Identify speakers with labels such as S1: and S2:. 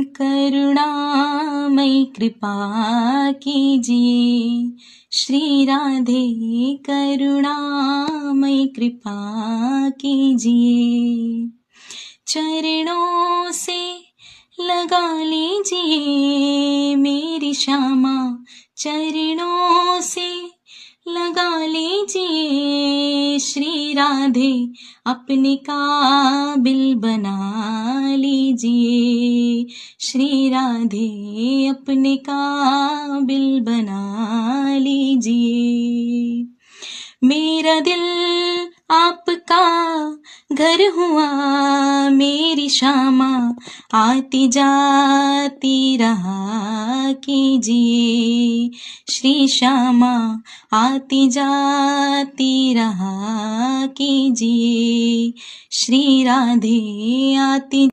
S1: करुणामयी कृपा कीजिए श्री राधे, करुणामयी कृपा कीजिए। चरणों से लगा लीजिए मेरी श्यामा, चरणों से लगा लीजिए श्री राधे, अपने काबिल बना लीजिए श्री राधे, अपने काबिल बना लीजिए। मेरा दिल आपका घर हुआ मेरी श्यामा, आती जाती रहा कीजिए श्री श्यामा, आती जाती रहा कीजिए श्री राधे, आती